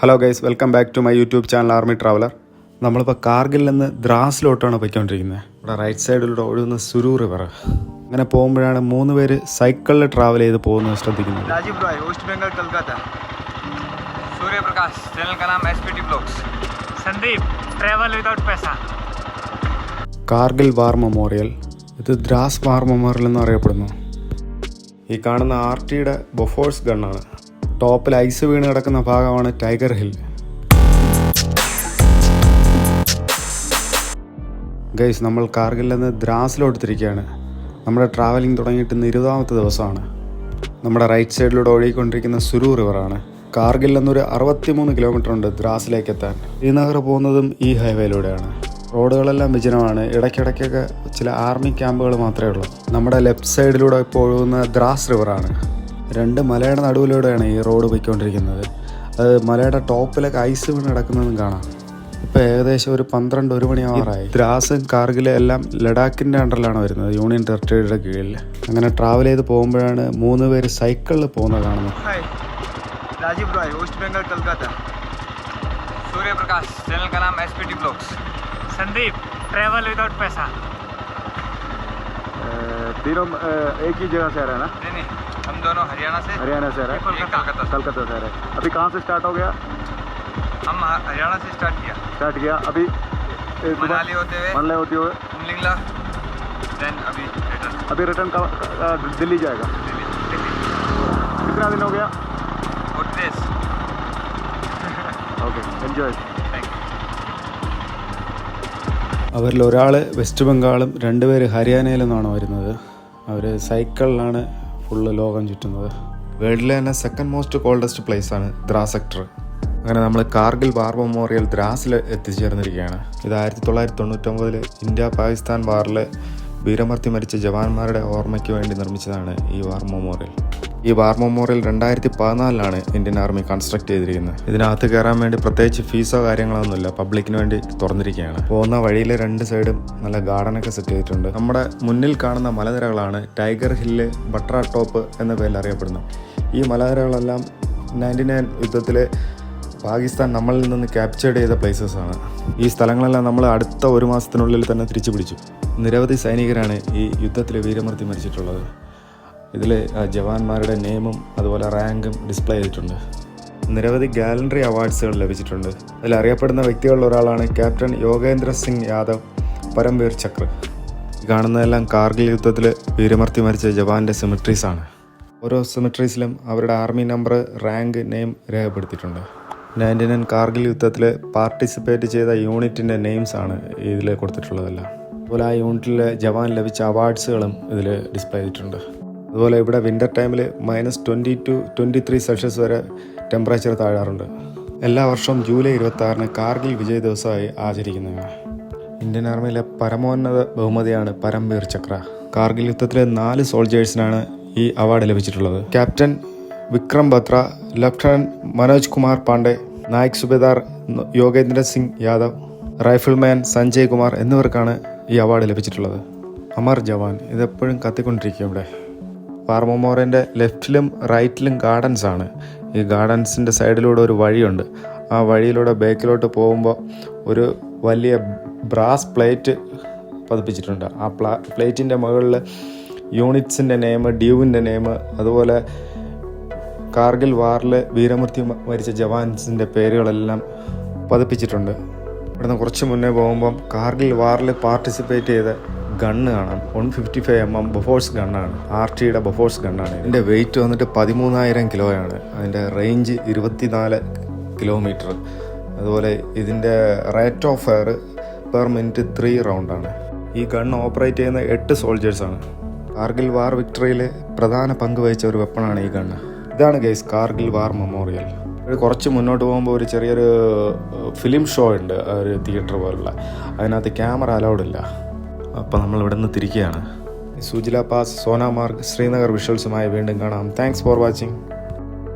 Hello guys, welcome back to my YouTube channel army traveller. നമ്മളിപ്പോൾ കാർഗിൽ നിന്ന് ദ്രാസിലോട്ടാണ് പോയിക്കൊണ്ടിരിക്കുന്നത്. ഇവിടെ റൈറ്റ് സൈഡിലൂടെ ഒഴുകുന്ന സുരു റിവർ. അങ്ങനെ പോകുമ്പോഴാണ് 3 പേര് സൈക്കിളിൽ ട്രാവൽ ചെയ്ത് പോകുന്നത് ശ്രദ്ധിക്കുന്നത്. राजीव रॉय, वेस्ट बंगाल, कलकत्ता। सूर्य प्रकाश, चैनल का नाम SPT blogs. Sandeep, travel without पैसा। കാർഗിൽ വാർ മെമ്മോറിയൽ, ഇത് ദ്രാസ് വാർ മെമ്മോറിയൽ എന്ന് അറിയപ്പെടുന്നു. ഈ കാണുന്ന RTയുടെ ബൊഫോഴ്സ് ഗണ്ണാണ്. ടോപ്പിൽ ഐസ് വീണ് കിടക്കുന്ന ഭാഗമാണ് ടൈഗർ ഹിൽ. ഗൈസ്, നമ്മൾ കാർഗിലിൽ നിന്ന് ദ്രാസിലോട്ട് തിരിക്കുകയാണ്. നമ്മുടെ ട്രാവലിംഗ് തുടങ്ങിയിട്ട് 20ാമത്തെ ദിവസമാണ്. നമ്മുടെ റൈറ്റ് സൈഡിലൂടെ ഒഴുകിക്കൊണ്ടിരിക്കുന്ന സുരു റിവറാണ്. കാർഗിലിൽ നിന്നൊരു 63 കിലോമീറ്റർ ഉണ്ട് ദ്രാസിലേക്ക് എത്താൻ. ശ്രീനഗർ പോകുന്നതും ഈ ഹൈവേയിലൂടെയാണ്. റോഡുകളെല്ലാം വിജനമാണ്. ഇടയ്ക്കിടയ്ക്കൊക്കെ ചില ആർമി ക്യാമ്പുകൾ മാത്രമേ ഉള്ളൂ. നമ്മുടെ ലെഫ്റ്റ് സൈഡിലൂടെ ഇപ്പോൾ ഒഴുകുന്ന ദ്രാസ് റിവറാണ്. 2 മലയുടെ നടുവിലൂടെയാണ് ഈ റോഡ് പോയിക്കൊണ്ടിരിക്കുന്നത്. അത് മലയുടെ ടോപ്പിലൊക്കെ ഐസ് വീണ് കിടക്കുന്നതും കാണാം. ഇപ്പോൾ ഏകദേശം ഒരു 12-1 മണിയാവാറായി. ദ്രാസും കാർഗിലും എല്ലാം ലഡാക്കിൻ്റെ അണ്ടറിലാണ് വരുന്നത്, യൂണിയൻ ടെറിട്ടറിയുടെ കീഴിൽ. അങ്ങനെ ട്രാവൽ ചെയ്ത് പോകുമ്പോഴാണ് 3 പേര് സൈക്കിളിൽ പോകുന്നത് കാണുന്നത്. राजीव रॉय, वेस्ट बंगाल, कलकत्ता। सूर्य प्रकाश, चैनल का नाम SPT blogs. Sandeep, travel without पैसा। तीनों एक ही जगह से आ रहे हैं ना? नहीं, हम दोनों हरियाणा से आ रहे हैं। कलकत्ता से आ रहे हैं। अभी कहाँ से स्टार्ट हो गया? हम हरियाणा से स्टार्ट किया। अभी मनाली होते हुए उमलिंगला, देन अभी रिटर्न दिल्ली जाएगा। कितना दिन हो गया? 40 days। Okay, enjoy. അവരിൽ ഒരാൾ വെസ്റ്റ് ബംഗാളും 2 പേര് ഹരിയാനയിൽ നിന്നാണ് വരുന്നത്. അവർ സൈക്കിളിലാണ് ഫുള്ള് ലോകം ചുറ്റുന്നത്. വേൾഡിലെ തന്നെ സെക്കൻഡ് മോസ്റ്റ് കോൾഡസ്റ്റ് പ്ലേസാണ് ദ്രാസ് സെക്ടർ. അങ്ങനെ നമ്മൾ കാർഗിൽ വാർ മെമ്മോറിയൽ ദ്രാസിൽ എത്തിച്ചേർന്നിരിക്കുകയാണ്. ഇത് 1999 ഇന്ത്യ പാകിസ്ഥാൻ വാറിൽ വീരമൃത്യു മരിച്ച ജവാന്മാരുടെ ഓർമ്മയ്ക്ക് വേണ്ടി നിർമ്മിച്ചതാണ് ഈ വാർ മെമ്മോറിയൽ. ഈ war memorial 2014 Indian army construct ചെയ്തിരിക്കുന്നത്. ഇതിനകത്ത് കയറാൻ വേണ്ടി പ്രത്യേകിച്ച് ഫീസോ കാര്യങ്ങളൊന്നുമില്ല, പബ്ലിക്കിന് വേണ്ടി തുറന്നിരിക്കുകയാണ്. പോകുന്ന വഴിയിൽ 2 സൈഡും നല്ല ഗാർഡനൊക്കെ സെറ്റ് ചെയ്തിട്ടുണ്ട്. നമ്മുടെ മുന്നിൽ കാണുന്ന മലനിരകളാണ് ടൈഗർ ഹില്ല്, ബട്ര ടോപ്പ് എന്ന പേരിൽ അറിയപ്പെടുന്നത്. ഈ മലനിരകളെല്ലാം 99 യുദ്ധത്തിൽ പാകിസ്ഥാൻ നമ്മളിൽ നിന്ന് ക്യാപ്ചേർഡ് ചെയ്ത പ്ലേസസ് ആണ്. ഈ സ്ഥലങ്ങളെല്ലാം നമ്മൾ അടുത്ത 1 മാസത്തിനുള്ളിൽ തന്നെ തിരിച്ചു പിടിച്ചു. നിരവധി സൈനികരാണ് ഈ യുദ്ധത്തിൽ വീരമൃത്യു മരിച്ചിട്ടുള്ളത്. ഇതിൽ ജവാന്മാരുടെ നെയിമും അതുപോലെ റാങ്കും ഡിസ്പ്ലേ ചെയ്തിട്ടുണ്ട്. നിരവധി ഗാലൻട്രി അവാർഡ്സുകൾ ലഭിച്ചിട്ടുണ്ട്. അതിലറിയപ്പെടുന്ന വ്യക്തികളിൽ ഒരാളാണ് ക്യാപ്റ്റൻ യോഗേന്ദ്ര സിംഗ് യാദവ് പരംവീർ ചക്ര. കാണുന്നതെല്ലാം കാർഗിൽ യുദ്ധത്തിൽ വീരമൃത്യു മരിച്ച ജവാന്റെ സിമിട്രീസാണ്. ഓരോ സിമിട്രീസിലും അവരുടെ ആർമി നമ്പർ, റാങ്ക്, നെയിം രേഖപ്പെടുത്തിയിട്ടുണ്ട്. 99 കാർഗിൽ യുദ്ധത്തിൽ പാർട്ടിസിപ്പേറ്റ് ചെയ്ത യൂണിറ്റിൻ്റെ നെയിംസാണ് ഇതിൽ കൊടുത്തിട്ടുള്ളതെല്ലാം. അതുപോലെ ആ യൂണിറ്റിലെ ജവാൻ ലഭിച്ച അവാർഡ്സുകളും ഇതിൽ ഡിസ്പ്ലേ ചെയ്തിട്ടുണ്ട്. അതുപോലെ ഇവിടെ വിൻ്റർ ടൈമിൽ -20 to 23 സെൽഷ്യസ് വരെ ടെമ്പറേച്ചർ താഴാറുണ്ട്. എല്ലാ വർഷവും ജൂലൈ 26 കാർഗിൽ വിജയ് ദിവസമായി ആചരിക്കുന്നതാണ്. ഇന്ത്യൻ ആർമിയിലെ പരമോന്നത ബഹുമതിയാണ് പരംവീർ ചക്ര. കാർഗിൽ യുദ്ധത്തിലെ 4 സോൾജേഴ്സിനാണ് ഈ അവാർഡ് ലഭിച്ചിട്ടുള്ളത്. Captain Vikram Batra, lieutenant Manoj Kumar Pandey, Naik Subedar Yogendra Singh Yadav, rifleman Sanjay Kumar എന്നിവർക്കാണ് ഈ അവാർഡ് ലഭിച്ചിട്ടുള്ളത്. അമർ ജവാൻ ഇതെപ്പോഴും കത്തിക്കൊണ്ടിരിക്കും. ഇവിടെ വാർ മെമ്മോറിയലിൻ്റെ ലെഫ്റ്റിലും റൈറ്റിലും ഗാർഡൻസ് ആണ്. ഈ ഗാർഡൻസിൻ്റെ സൈഡിലൂടെ ഒരു വഴിയുണ്ട്. ആ വഴിയിലൂടെ ബാക്കിലോട്ട് പോകുമ്പോൾ ഒരു വലിയ ബ്രാസ് പ്ലേറ്റ് പതിപ്പിച്ചിട്ടുണ്ട്. ആ പ്ലേറ്റിൻ്റെ മുകളിൽ യൂണിറ്റ്സിൻ്റെ നെയിം, ഡ്യൂവിൻ്റെ നെയിം, അതുപോലെ കാർഗിൽ വാറിൽ വീരമൃത്യു മരിച്ച ജവാൻസിൻ്റെ പേരുകളെല്ലാം പതിപ്പിച്ചിട്ടുണ്ട്. ഇവിടുന്ന് കുറച്ച് മുന്നേ പോകുമ്പം കാർഗിൽ വാറിൽ പാർട്ടിസിപ്പേറ്റ് ചെയ്ത ഗണ്ണ് കാണാം. 155 mm ബൊഫോഴ്സ് ഗണ്ണാണ്. RTയുടെ ബൊഫോഴ്സ് ഗണ്ണാണ്. ഇതിൻ്റെ വെയിറ്റ് വന്നിട്ട് 13,000 കിലോയാണ്. അതിൻ്റെ റേഞ്ച് 24 കിലോമീറ്റർ. അതുപോലെ ഇതിൻ്റെ rate of fire per minute 3 റൗണ്ടാണ്. ഈ ഗണ്ണ് ഓപ്പറേറ്റ് ചെയ്യുന്ന 8 സോൾജേഴ്സാണ്. കാർഗിൽ വാർ വിക്ടറിയിൽ പ്രധാന പങ്ക് വഹിച്ച ഒരു വെപ്പണാണ് ഈ ഗണ്ണ്. ഇതാണ് ഗൈസ് കാർഗിൽ വാർ മെമ്മോറിയൽ. കുറച്ച് മുന്നോട്ട് പോകുമ്പോൾ ഒരു ചെറിയൊരു ഫിലിം ഷോ ഉണ്ട്, ഒരു തിയേറ്റർ പോലുള്ള. അതിനകത്ത് ക്യാമറ അലൗഡ് ഇല്ല. അപ്പോൾ നമ്മൾ ഇവിടെ നിന്ന് തിരിക്കുകയാണ്. സുജില പാസ്, സോനാമാർഗ്, ശ്രീനഗർ വിഷ്വൽസുമായി വീണ്ടും കാണാം. Thanks for watching.